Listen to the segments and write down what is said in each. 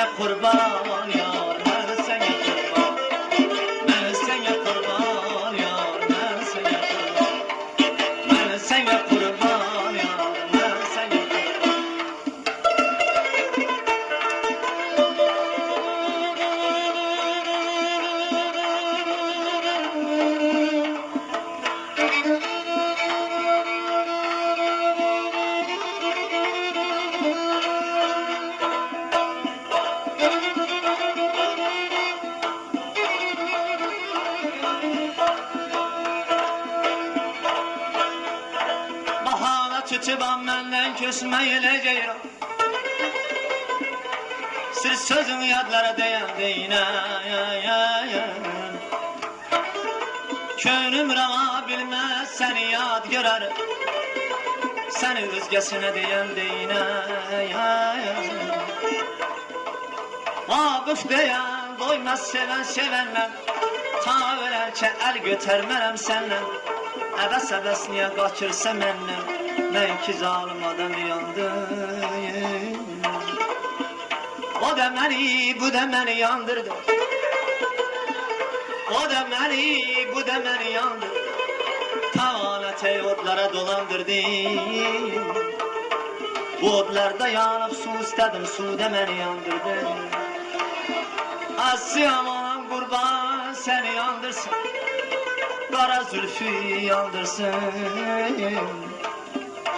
sene kurban yar, ben sene kurban. Ben sene kurban yar, ben sene kurban. Ben sene kurban yar, ben sene kurban. Çıtıban menden küsmeyle ceyran, sır sözün yadlara değen deyine. Könlüm rava bilmez seni yad görer, seni özgesine diyen deyine. Vakıf diyen doymaz seven sevenle, ta ölerçe el götürmerem senle. Əbəs əbəs niye kaçırsa mənlə, mən ki zalim adam yandım. O da məni, bu da məni yandırdı. O da məni, bu da məni yandırdı. Tavanete otlara dolandırdı. Bu otlarda yanıp su istedim, su da məni yandırdı. Asiyam olan kurban seni yandırsın, kara zülfü yandırsın.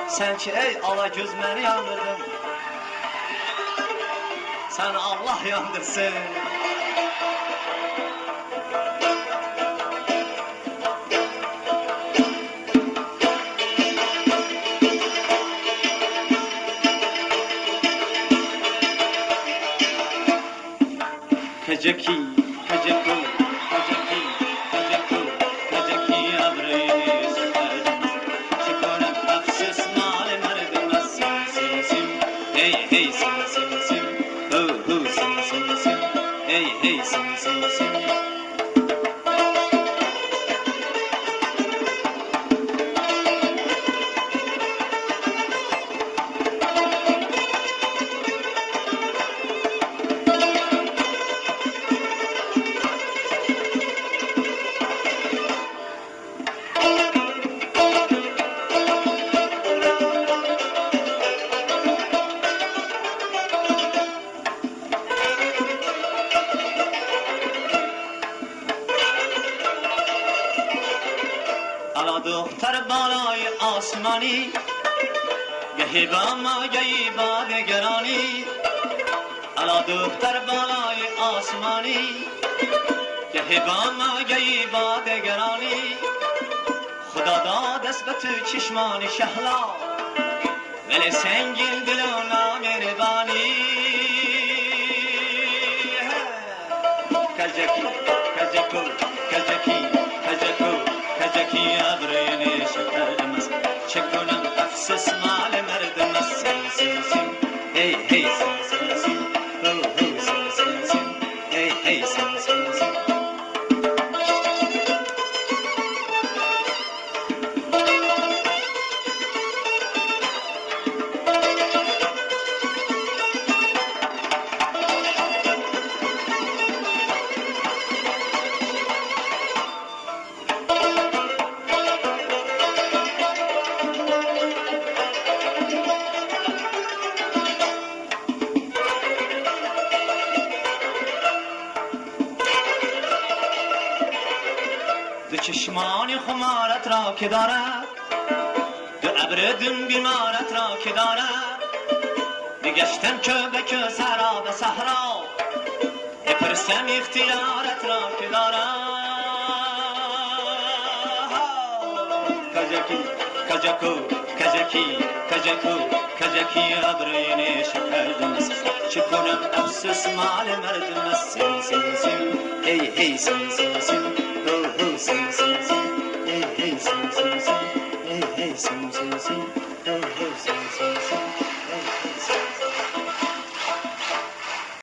Sen ki ey ala göz beni yandırdın, sen Allah yandırsın. Keceki, keceku, keceki, keceku, keceki abreyni seferdim. Çıkarım afsız mali merdimez sim sim sim. Hey hey sim sim sim. Ho ho sim sim sim. Hey hey sim sim sim. دختر بالای آسمانی گهی با ما گهی با دگرانی. الا دختر بالای آسمانی گهی با ما گهی با دگرانی. خدا داد است به تو چشمان شهلا ولی سنگین دل و نامهربانی. کجکی کجکو کجکی کجکو کجکی ابرین شکرمز چکنم افسوس مال مردم سیم سیم سیم. هی هی سیم سیم سیم. هو هو سیم سیم سیم. هی هی سیم سیم سیم. دو چشمان خمارت را که دارد، دو ابر دون بیمارت را که دارد. بگشتم که به که سرا به صحرا بپرسم اختیارت را که دارد. کجکی کجکو کجکی کجکو کجکی ابرین شکردمز چکنم افسوس مال مردم سیم سیم سیم. هی هی سیم سیم سیم. Sim sim sim, hey hey sim sim sim, hey hey sim sim sim, oh oh sim sim sim, hey.